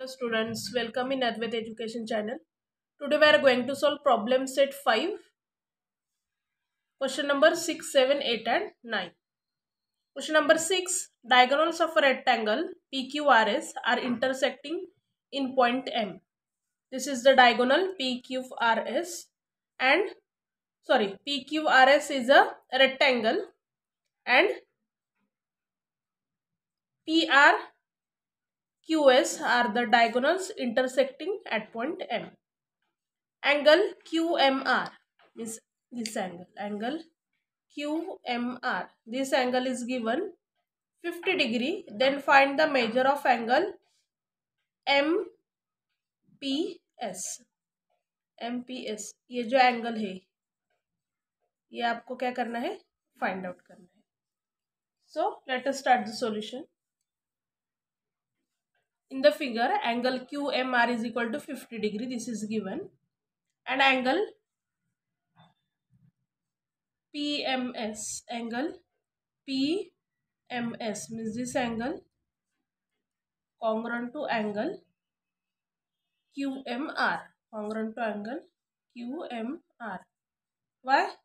Hello students, welcome in Advait Education channel. Today we are going to solve problem set 5, question number 6, 7, 8 and 9. Question number 6, diagonals of a rectangle PQRS are intersecting in point M. This is the diagonal PQRS and PQRS is a rectangle and PRQS are the diagonals intersecting at point M. Angle QMR means this angle QMR. This angle is given 50 degree. Then find the measure of angle MPS. MPS ये जो angle है ये आपको क्या करना है, find out करना है. So let us start the solution. In the figure, angle QMR is equal to 50 degree. This is given, and angle PMS, angle PMS means this angle congruent to angle QMR, congruent to angle QMR. Why?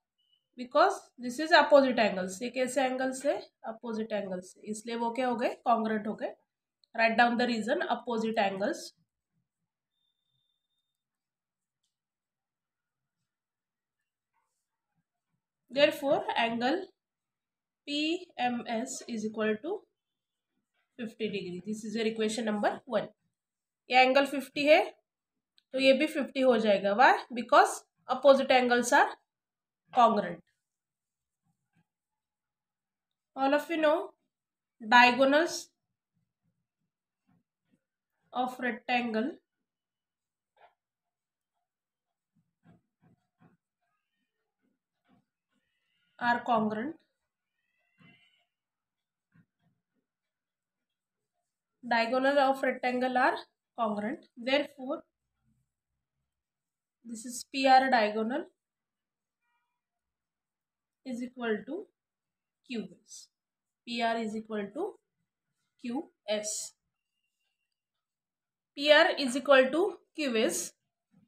Because this is opposite angles. ये कैसे angles है? Opposite angles, इसलिए वो क्या हो गए, congruent हो गए. Write down the reason, opposite angles. Therefore, angle PMS is equal to 50 degree. This is your equation number 1. ये angle 50 है तो ये भी 50 हो जाएगा. Why? Because opposite angles are congruent. All of you know diagonals of rectangle are congruent. Diagonal of rectangle are congruent. Therefore, this is PR diagonal is equal to QS. PR is equal to QS. PR is equal to QS.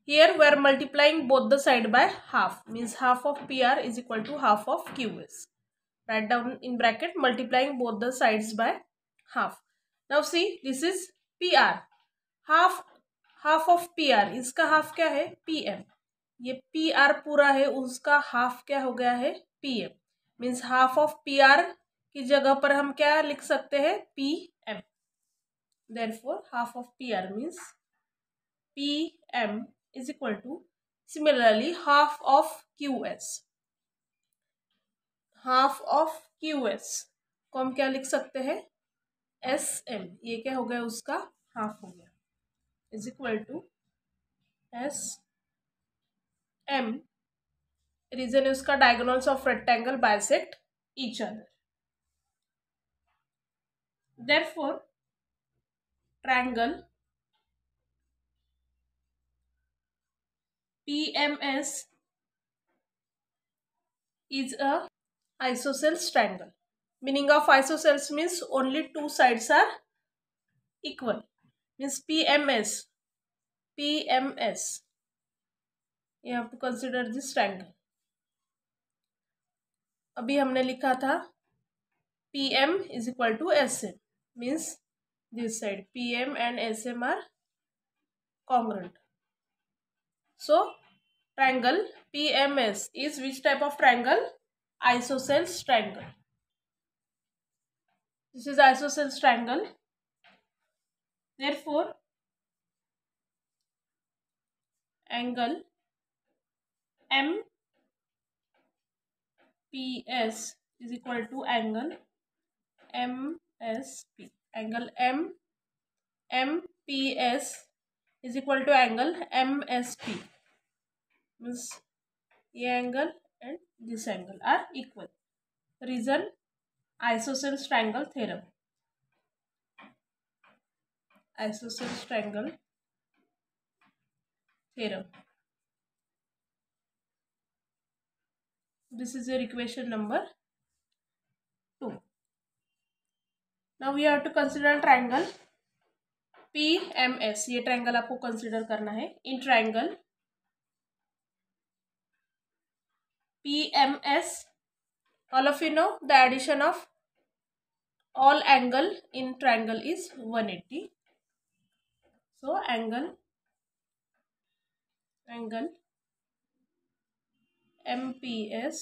Here we are multiplying both the side by half. Means half of PR is equal to half of QS. Write down in bracket, multiplying both the sides by half. Now see, this is PR. half of PR. इसका half क्या है? PM. ये PR पूरा है, उसका half क्या हो गया है? PM. Means half of PR की जगह पर हम क्या लिख सकते हैं? PM. Therefore, half of PR means PM is equal to, similarly, half of QS. Half of QS को हम क्या लिख सकते हैं? SM. ये क्या हो गया, उसका हाफ हो गया, is equal to SM. Reason है उसका diagonals of rectangle bisect each other. Therefore triangle PMS is a isosceles triangle. Meaning of isosceles means only two sides are equal. Means PMS. You have to consider this triangle. अभी हमने लिखा था PM is equal to SM. Means this side PM and SM are congruent. So triangle PMS is which type of triangle? Isosceles triangle. This is isosceles triangle. Therefore, angle MPS is equal to angle MSP. Angle MPS is equal to angle MSP. Means ये angle and this angle are equal. Reason, isosceles triangle theorem. Isosceles triangle theorem. This is your equation number 2. Now we have to consider a triangle PMS, ये triangle आपको consider करना है। In triangle PMS, all of you know the addition of all angle in triangle is 180. So angle MPS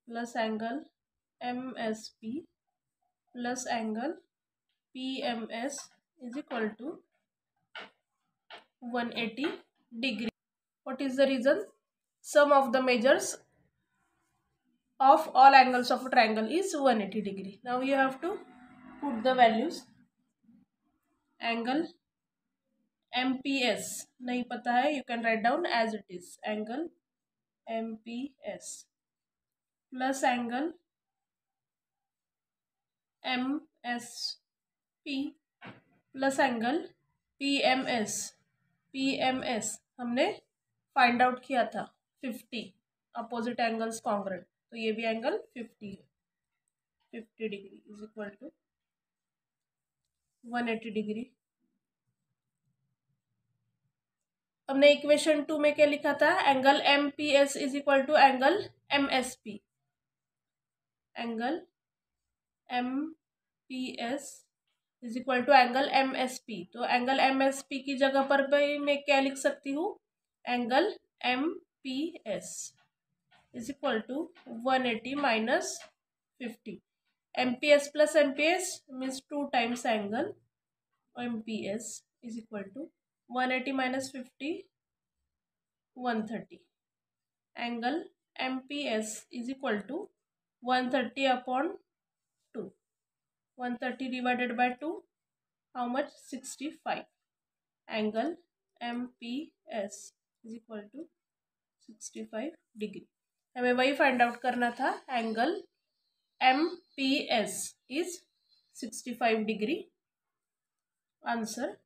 plus angle MSP plus angle PMS is equal to 180 degree. What is the reason? Sum of the measures of all angles of a triangle is 180 degree. Now you have to put the values. Angle MPS नहीं पता है, you can write down as it is. Angle MPS plus angle MSP plus angle PMS हमने find out किया था 50 opposite angles congruent, तो ये भी angle 50 है। 50 degree is equal to 180 degree. हमने इक्वेशन 2 में क्या लिखा था? Angle MPS is equal to angle MSP। Angle MPS is equal to angle MSP। तो एंगल MSP की जगह पर भी मैं क्या लिख सकती हूँ? Angle MPS is equal to 180 minus 50। MPS plus MPS means 2 times angle MPS is equal to 180 minus 50 130। Angle MPS is equal to 130 upon 2। 130 divided by 2, how much? 65. Angle MPS is equal to 65 degree. हमें वही find out करना था। Angle MPS is 65 degree. Answer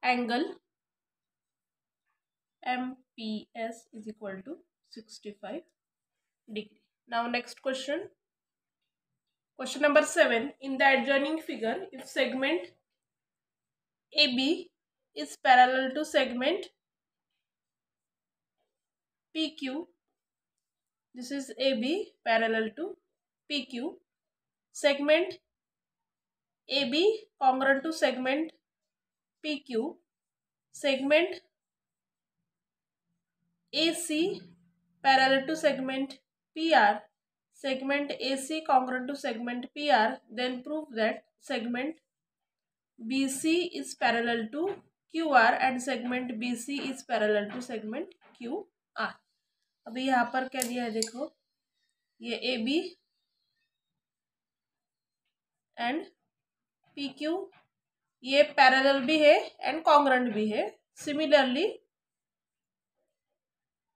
angle MPS is equal to 65 degree. Now next question. Question number 7. In the adjoining figure, if segment AB is parallel to segment PQ, this is AB parallel to PQ, segment AB congruent to segment PQ, segment AC parallel to segment PR, segment AC congruent to segment PR, then prove that segment BC is parallel to QR and segment BC is parallel to segment QR. अभी यहाँ पर क्या दिया है देखो, ये AB and PQ ये parallel भी है एंड कॉन्ग्रुएंट भी है। Similarly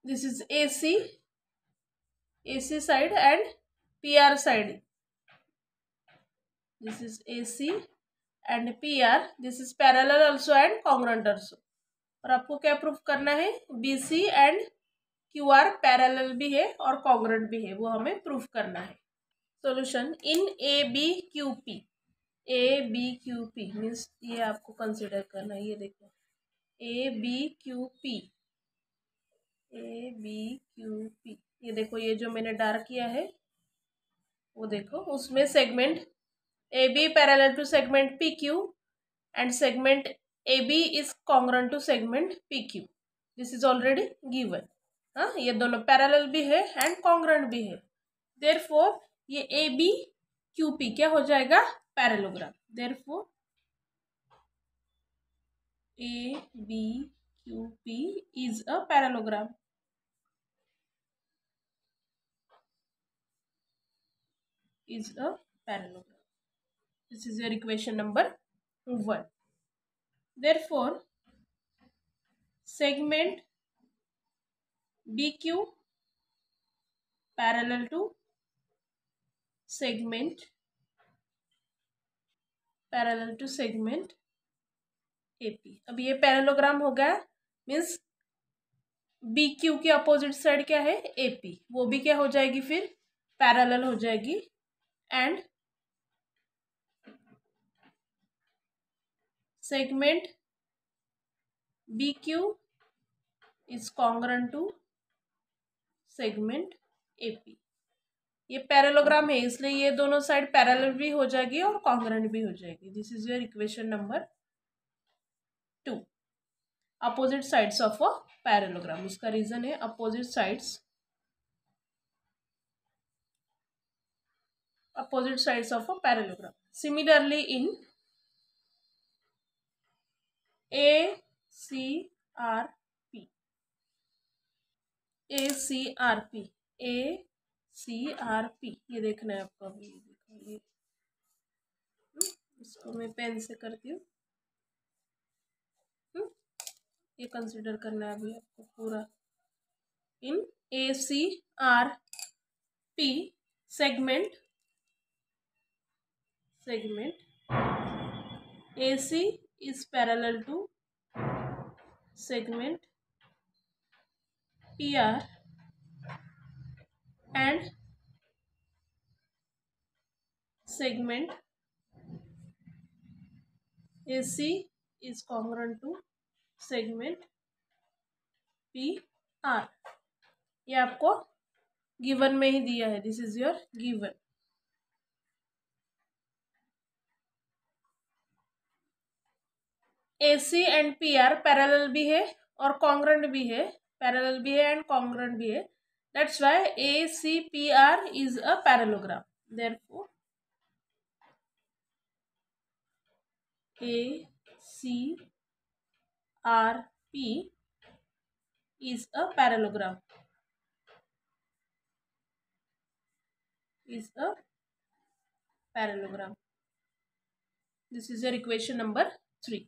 this is AC side and PR side. This is AC and PR, this is parallel also and congruent also. और आपको क्या प्रूफ करना है? BC एंड QR पैरेलल भी है और कॉन्ग्रुएंट भी है, वो हमें प्रूफ करना है। सॉल्यूशन इन ABQP मीन्स ये आपको कंसिडर करना है। ये देखो ABQP, ये देखो ये जो मैंने डार्क किया है वो देखो, उसमें segment AB parallel to segment PQ and segment AB is congruent to segment PQ। This is already given. हाँ, ये दोनों पैरेलल भी है एंड कॉन्ग्रुएंट भी है। देयरफॉर ये ABQP क्या हो जाएगा? Parallelogram. Therefore ABQP is a parallelogram. Is a parallelogram. This is your equation number 1. Therefore, segment BQ parallel to segment AP. अब ये पैरेललोग्राम हो गया, मीन्स BQ की अपोजिट साइड क्या है? AP, वो भी क्या हो जाएगी फिर? पैरेलल हो जाएगी। And segment B Q is congruent to segment AP. ये पैरेललोग्राम है, इसलिए ये दोनों साइड पैरेलल भी हो जाएगी और कॉन्ग्रुएंट भी हो जाएगी। This is your equation number 2। Opposite sides of a parallelogram, इसका रीजन है opposite sides of a parallelogram. Similarly, in ACRP, ये देखना है आपको। अभी देखो ये, इसको मैं पेन से करती हूँ। ये कंसिडर करना है अभी आपको पूरा। इन ACRP segment AC is parallel to segment PR and segment AC is congruent to segment PR। ये आपको गिवन में ही दिया है। This is your given. AC and PR parallel भी है और कॉन्ग्रुएंट भी है। पैरेलल भी है एंड कॉन्ग्रुएंट भी है। That's why ACPR is a parallelogram. Therefore ACRP is a parallelogram. This is your equation number 3।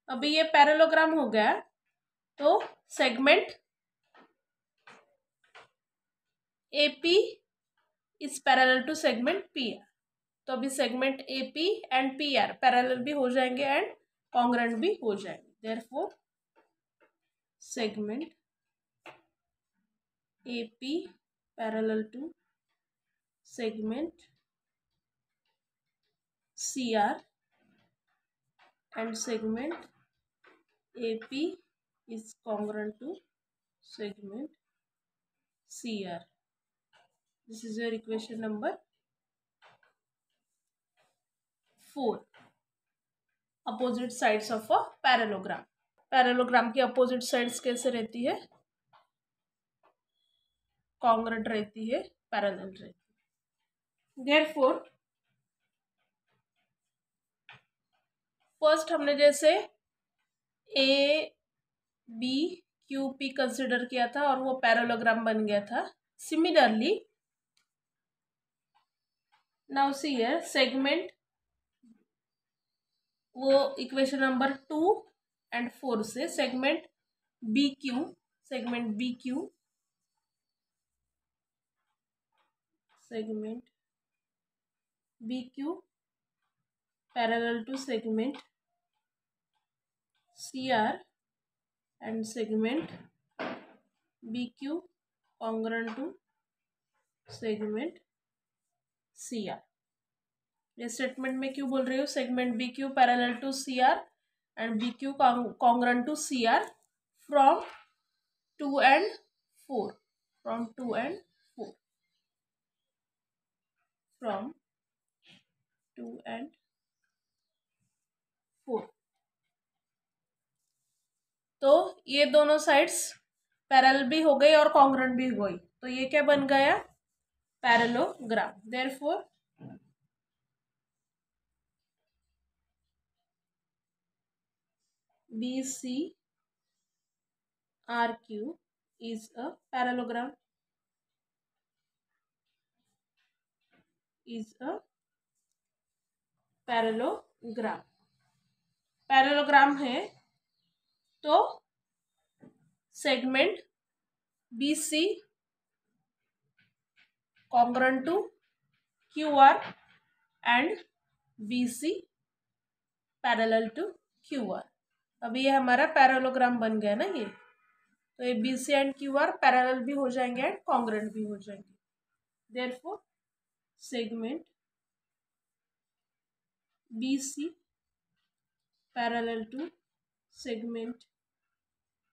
अभी ये पैरेललोग्राम हो गया, तो segment AP is parallel to segment PR। तो अभी segment AP and PR parallel भी हो जाएंगे एंड कॉन्ग्रुएंट भी हो जाएंगे। Therefore segment AP parallel to segment CR and segment AP is congruent to segment CR. This is your equation number 4। Opposite sides of a parallelogram. Parallelogram की opposite sides कैसे रहती है? कॉन्ग्रुएंट रहती है, parallel रहती है। Therefore, फर्स्ट हमने जैसे ABQP कंसिडर किया था और वो पैरेललोग्राम बन गया था। Similarly now see here segment, वो इक्वेशन नंबर 2 एंड 4 से segment BQ parallel to segment CR and segment BQ congruent to segment CR। ये स्टेटमेंट में क्यों बोल रही हूँ? Segment BQ parallel to CR and BQ congruent to CR from 2 and 4। तो ये दोनों साइड्स पैरेलल भी हो गई और कॉन्ग्रुएंट भी हो गई, तो ये क्या बन गया? Parallelogram. Therefore BCRQ is a parallelogram। Parallelogram है तो segment BC congruent to QR and BC parallel to QR। अभी ये हमारा पैरेललोग्राम बन गया ना ये, तो ये BC एंड QR पैरेलल भी हो जाएंगे एंड कॉन्ग्रुएंट भी हो जाएंगे। Therefore segment BC parallel to segment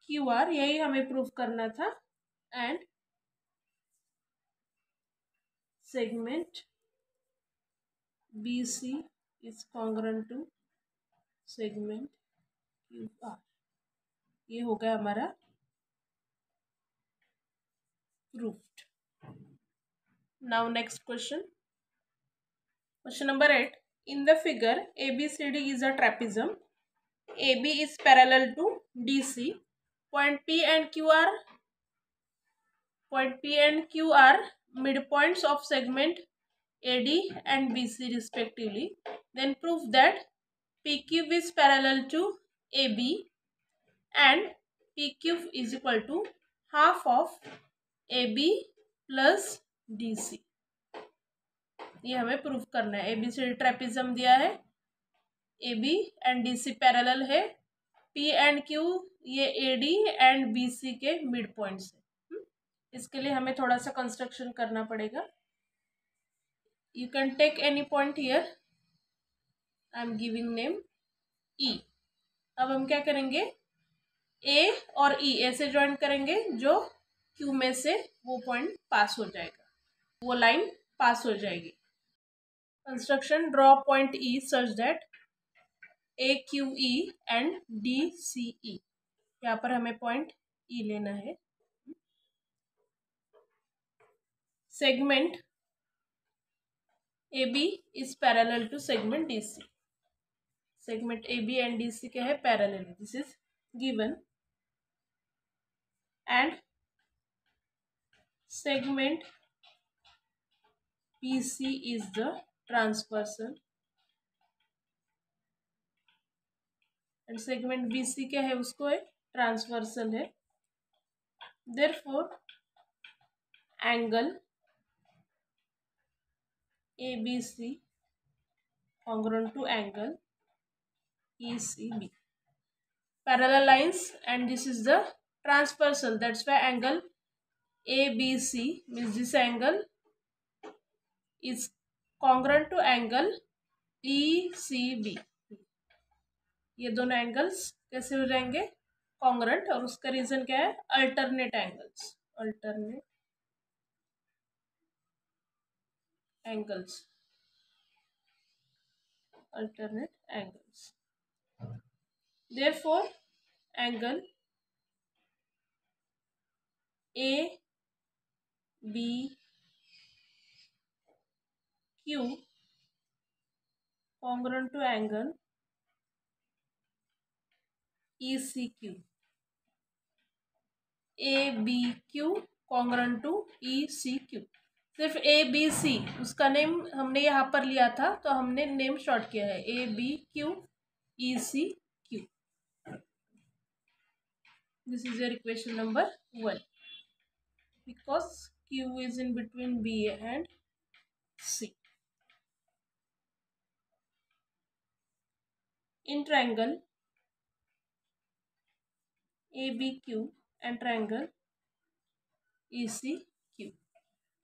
QR, यही हमें प्रूफ करना था, and segment BC is congruent to segment QR। ये हो गया हमारा proved. Now next question, question number 8। In the figure, ABCD is a trapezium. AB is parallel to DC. Point P and Q are midpoints of segment AD and BC respectively. Then prove that PQ is parallel to AB and PQ is equal to half of AB plus DC। ये हमें proof करना है। ABCD trapezium दिया है, AB and DC parallel है, P and Q ये AD and BC के midpoints है। इसके लिए हमें थोड़ा सा कंस्ट्रक्शन करना पड़ेगा। You can take any point here, I am giving name E। अब हम क्या करेंगे, A और E ऐसे ज्वाइन करेंगे जो Q में से वो पॉइंट पास हो जाएगा, वो लाइन पास हो जाएगी। Construction, draw point E such that AQE and DCE। यहाँ पर हमें पॉइंट E लेना है। Segment AB is parallel to segment DC। Segment AB and DC क्या है, parallel, this is given. And segment BC is the transversal, and segment BC क्या है, उसको है ट्रांसवर्सल है। Therefore angle ABC congruent to angle ECB, parallel lines, and this is the transversal, that's why angle ABC means this angle is congruent to angle ECB। ये दोनों angles कैसे हो जाएंगे, कॉन्ग्रुएंट, और उसका रीजन क्या है, alternate angles, alternate angles, alternate angles. Therefore angle ABQ congruent to angle ECQ, ABQ congruent to ECQ। सिर्फ ABC उसका नेम हमने यहाँ पर लिया था, तो हमने नेम शॉर्ट किया है, ABQ ECQ। This is your equation number 1, because Q is in between B and C। In triangle ABQ and triangle ECQ,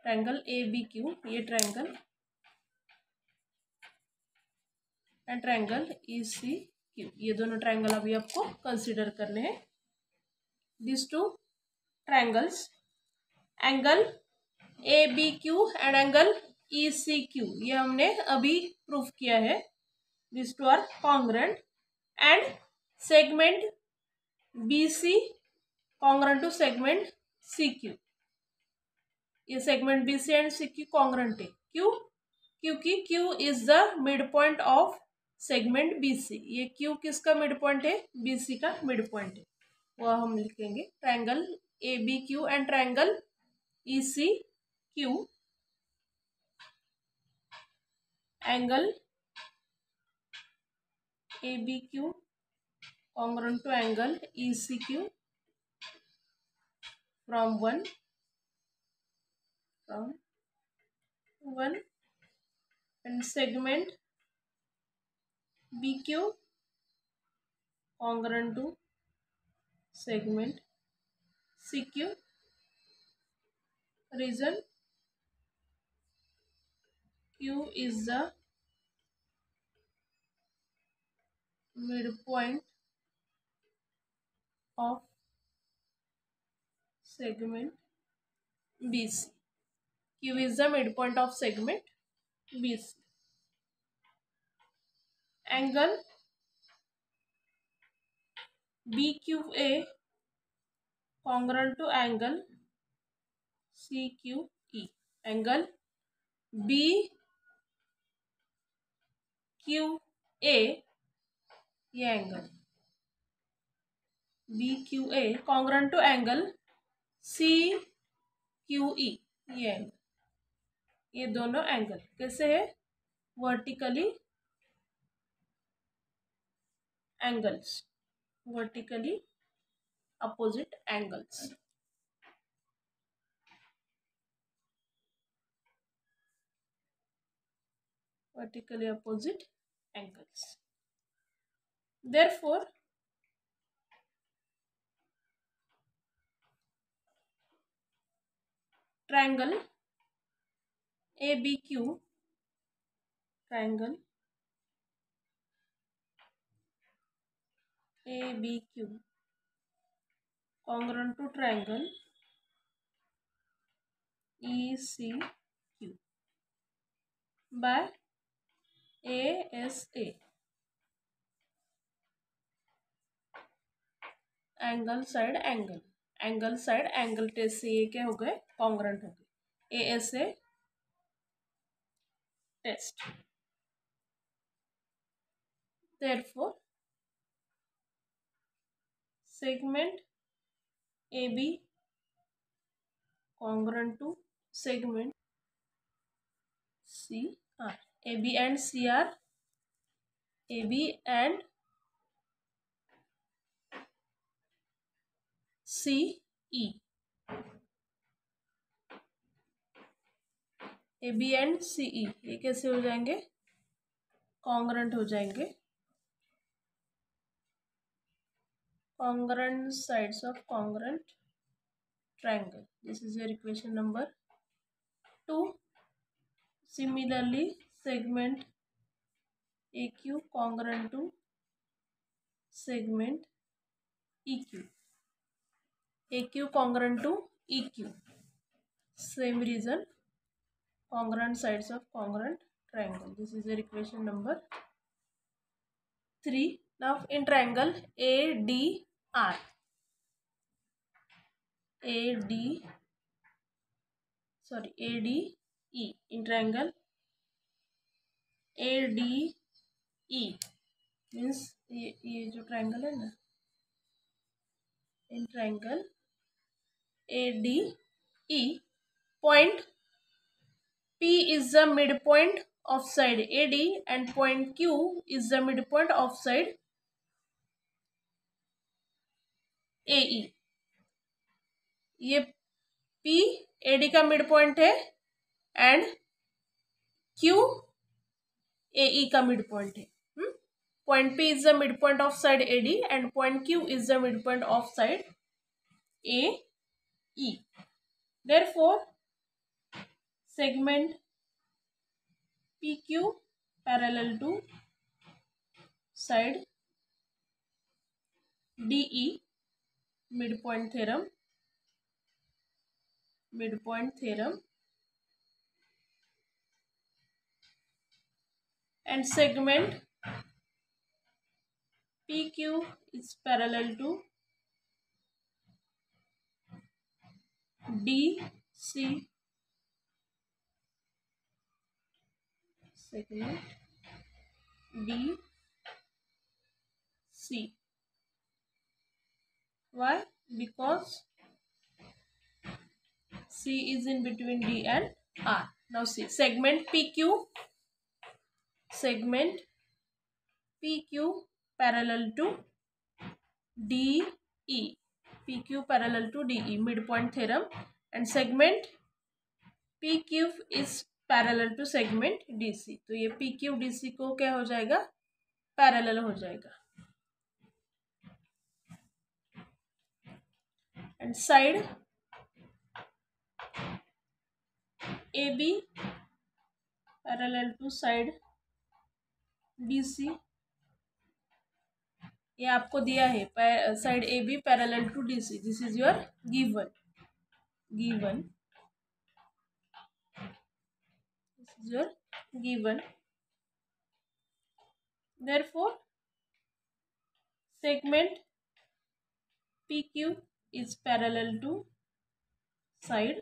triangle ABQ, ये ट्रायंगल, एंड ट्रायंगल ECQ, ये दोनों ट्रायंगल अभी आपको कंसीडर करने हैं। This two triangles, angle ABQ and angle ECQ, ये हमने अभी प्रूफ किया है। This two are congruent, and segment BC congruent to segment CQ, ये segment BC and CQ congruent है। क्यों, क्योंकि Q is the mid point of segment BC। ये Q किसका मिड पॉइंट है, BC का मिड पॉइंट है, वह हम लिखेंगे। Triangle ABQ and triangle ECQ, angle ABQ congruent to angle ECQ from 1 and segment BQ congruent to segment CQ, reason Q is the midpoint of segment BC. Q is the midpoint of segment BC. Angle BQA congruent to angle CQE. Angle BQA, ये angle BQA congruent to angle CQE, ये angle, ये दोनों angle कैसे है? Vertically angles, vertically opposite angles. Vertically opposite angles. Therefore, triangle ABQ, triangle ABQ congruent to triangle ECQ by ASA. Angle side angle, angle side angle test से ये क्या हो गए? कॉन्ग्रेंट हो गए. ASA test. Therefore, segment AB congruent to segment CR. AB and CR, AB and CE, AB and CE ये कैसे हो जाएंगे? कॉन्ग्रेंट हो जाएंगे. Congruent sides of congruent triangle. This is your equation number 2. Similarly, segment AQ congruent to segment EQ. AQ congruent to EQ. Same reason. Congruent sides of congruent triangle. This is your equation number 3. Now in triangle ADR. ADE. In triangle ADE means ये जो triangle है ना, in triangle ADE point P is the midpoint of side AD and point Q is the midpoint of side AE. ये P AD का mid point है and Q AE का mid point है. Point P is the midpoint of side AD and point Q is the midpoint of side AE. Therefore, segment PQ parallel to side DE, midpoint theorem, and segment PQ is parallel to DC, segment DC. Why? Because C is in between D and R. Now see, segment PQ parallel to DE. PQ parallel to DE, midpoint theorem, and segment PQ is parallel to segment DC. तो ये PQ DC को क्या हो जाएगा? Parallel हो जाएगा. And side AB parallel to side BC ये आपको दिया है side A B parallel to D C, this is your given, given, this is your given. Therefore segment PQ is parallel to side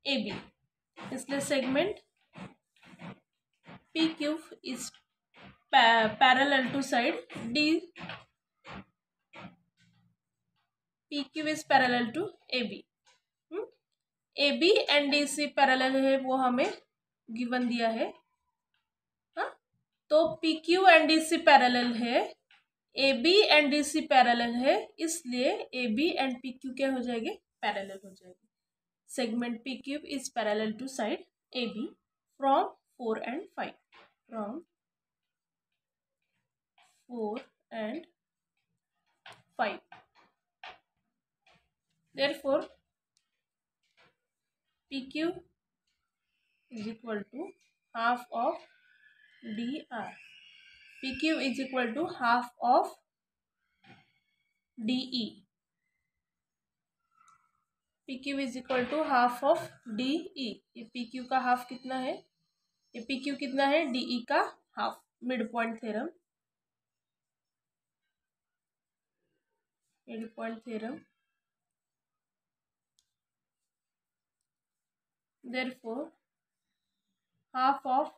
AB, इसलिए segment PQ is parallel to side D, PQ is parallel to AB. AB and DC parallel है, वो हमें given दिया है. हाँ, तो PQ and DC parallel है, AB and DC parallel है, इसलिए AB एंड PQ क्या हो जाएंगे, पैरेलल हो जाएंगे. Segment PQ is parallel to side AB from 4 and 5, from 4 and 5. Therefore PQ is equal to half of DR. PQ is equal to half of DE. PQ is equal to half of DE. ये PQ का half कितना है, ये PQ कितना है, DE का half. Mid point theorem, mid point theorem. Therefore half of,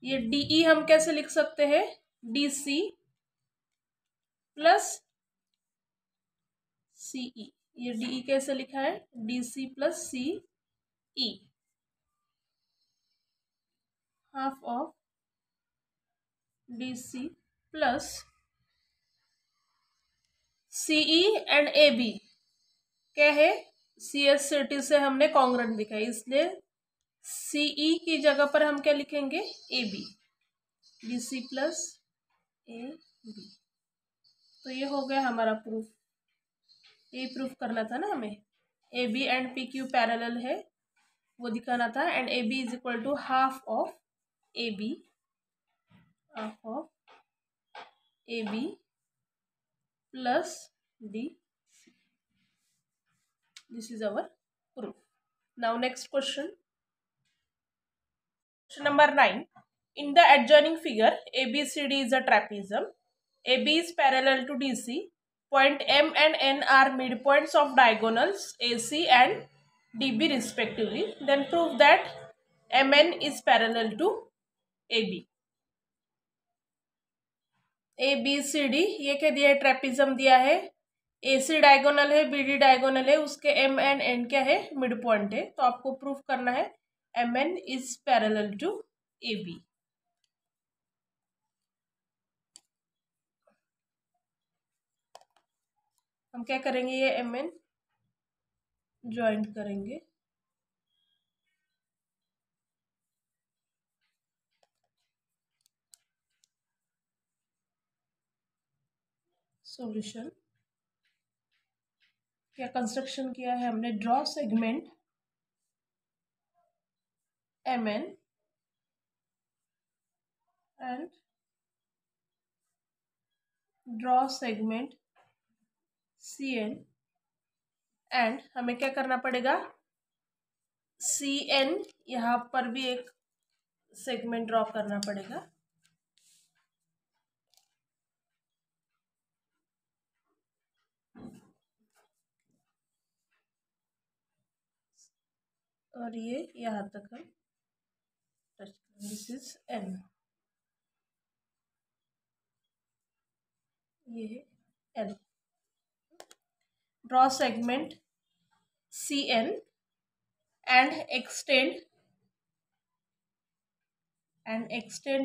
ये DE हम कैसे लिख सकते हैं, DC प्लस CE. ये DE कैसे लिखा है, DC plus CE. Half of DC plus CE and AB क्या है, CSCT से हमने कॉन्ग्रेंट दिखा है, इसलिए CE की जगह पर हम क्या लिखेंगे, AB, DC प्लस AB. तो ये हो गया हमारा प्रूफ. ये प्रूफ करना था ना हमें, AB एंड PQ पैरेलल है वो दिखाना था. And AB is equal to half of AB, half of AB plus D. This is our proof. Now next question. Question number 9. In the adjoining figure, ABCD is a trapezium. AB is parallel to DC. Point M and N are midpoints of diagonals AC and DB respectively. Then prove that MN is parallel to AB. ABCD ये क्या दिया है, trapezium दिया है. AC diagonal है, BD diagonal है, उसके M and N क्या है, मिड पॉइंट है. तो आपको प्रूफ करना है MN is parallel to AB. हम क्या करेंगे, ये MN ज्वाइंट करेंगे. सॉल्यूशन क्या कंस्ट्रक्शन किया है हमने, draw segment MN and draw segment CN. And हमें क्या करना पड़ेगा, CN यहाँ पर भी एक सेगमेंट ड्रॉ करना पड़ेगा. और ये यहाँ तक हम टच करेंगे. दिस इज N, ये है L. Draw segment CN and extend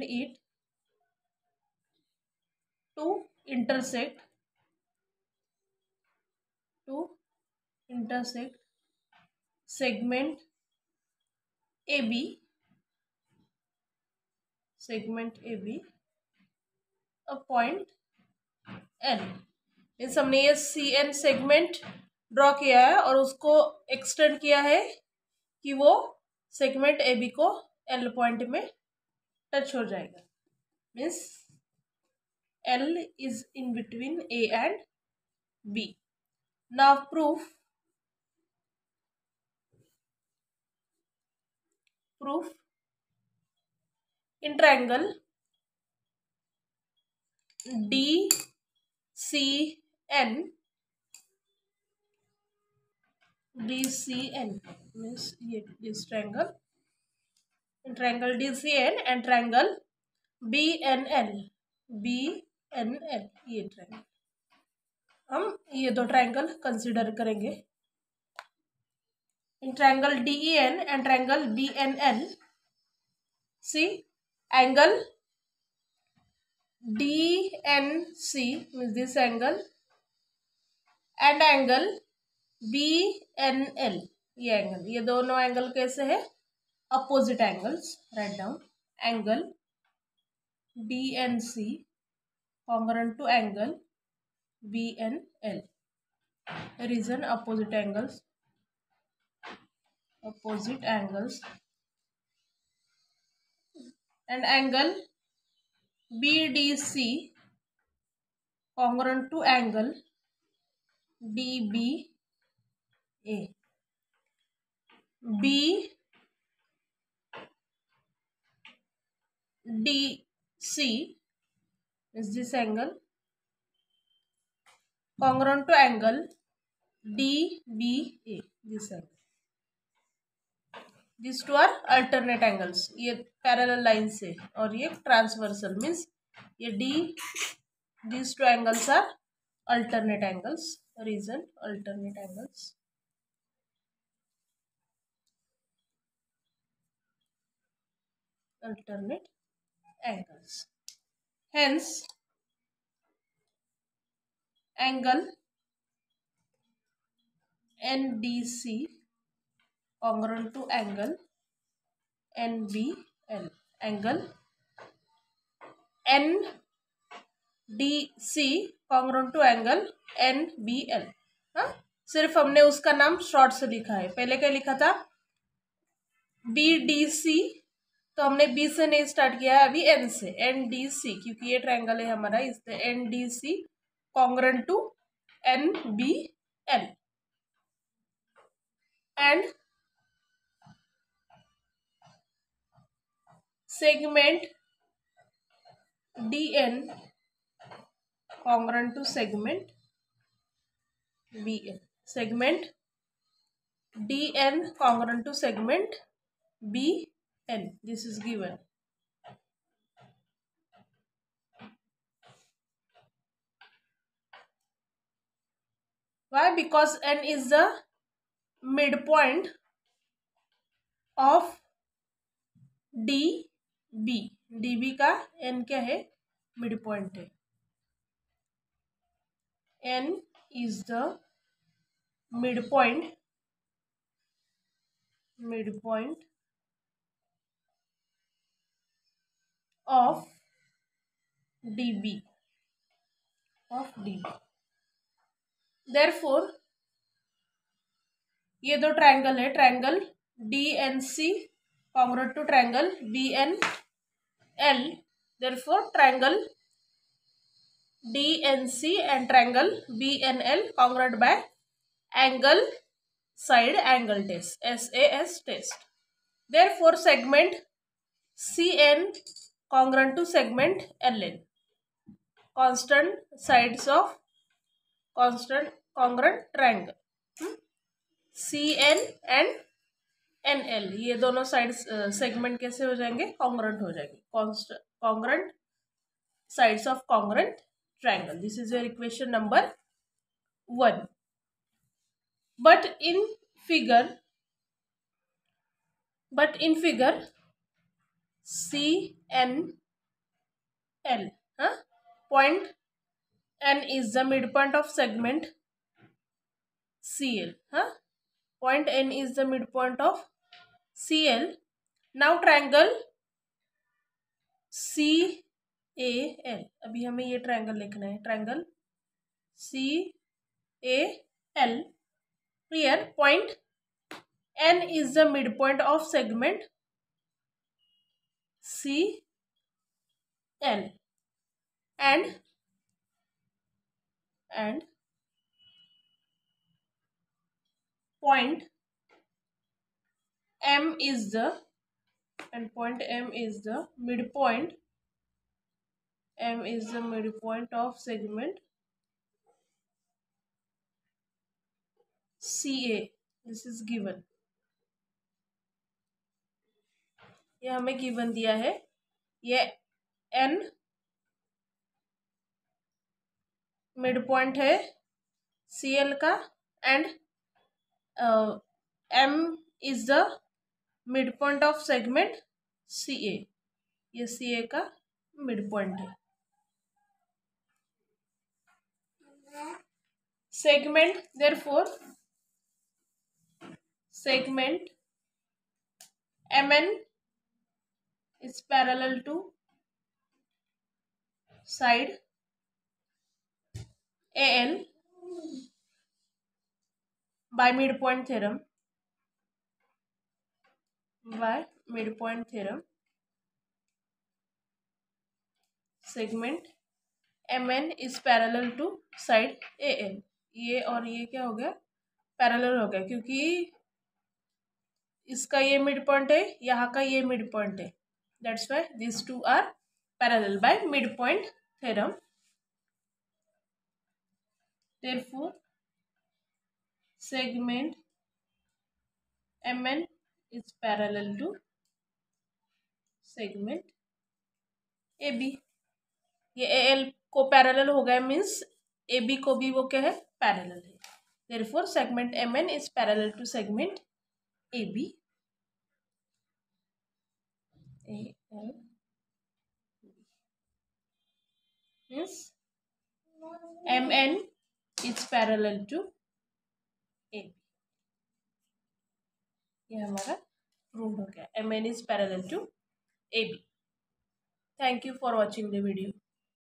it to intersect segment AB, a point N. Means हमने ये CN सेगमेंट ड्रॉ किया है और उसको एक्सटेंड किया है कि वो सेगमेंट AB को L पॉइंट में टच हो जाएगा. means L is in between A and B. Now proof in triangle DCN means this triangle in triangle DCN and triangle BNL ये ट्रायंगल हम ये दो ट्रायंगल कंसिडर करेंगे इन triangle DEN and triangle BNL see angle DNC means this angle and angle BNL ये दोनों angle कैसे है opposite angles write down angle DNC congruent to angle BNL reason opposite angles and angle BDC congruent to angle DBA BDC is this angle congruent to angle DBA this angle. These two are alternate angles. ये parallel lines से और ये transversal means ये these two angles are alternate angles. Reason alternate angles. Hence angle NDC congruent to angle NBL angle NDC congruent to angle NBL हाँ सिर्फ हमने उसका नाम शॉर्ट से लिखा है पहले क्या लिखा था BDC तो हमने B से नहीं स्टार्ट किया है अभी N से NDC क्योंकि ये ट्रायंगल है हमारा इसलिए NDC congruent to NBL and segment DN congruent to segment BN segment DN congruent to segment BN this is given why because N is the midpoint of DB का N क्या है midpoint है N is the midpoint of DB therefore ये दो triangle है triangle DNC congruent to triangle BNL therefore triangle DNC and triangle BNL congruent by angle side angle test SAS test therefore segment CN congruent to segment LN constant sides of congruent triangle CN and NL ये दोनों side segment कैसे हो जाएंगे congruent हो जाएंगे congruent sides of congruent triangle this is your equation number 1 but in figure CNL point N is the midpoint of segment CL point N is the midpoint of CL now triangle CAL अभी हमें ये triangle लिखना है triangle CAL here point N is the midpoint of segment CL L, and point M is the midpoint. M is the midpoint of segment CA. This is given. ये हमें given दिया है. ये N मिड पॉइंट है CL का, and M is the mid point of segment CA. ये CA का mid point है. Segment, therefore segment MN is parallel to side AL by midpoint theorem. Segment MN is parallel to side AL. ये और ये क्या हो गया, parallel हो गया, क्योंकि इसका ये मिड पॉइंट है, यहाँ का ये मिड पॉइंट है. That's why this two are parallel by mid point theorem. Therefore segment MN is parallel to segment AB. ये AL को पैरेलल हो गया, मीन्स AB को भी वो क्या है, पैरेलल है. Therefore segment MN is parallel to segment AB. AL means MN is parallel to AB. ये हमारा प्रूव हो गया. MN is parallel to AB. Thank you for watching the video.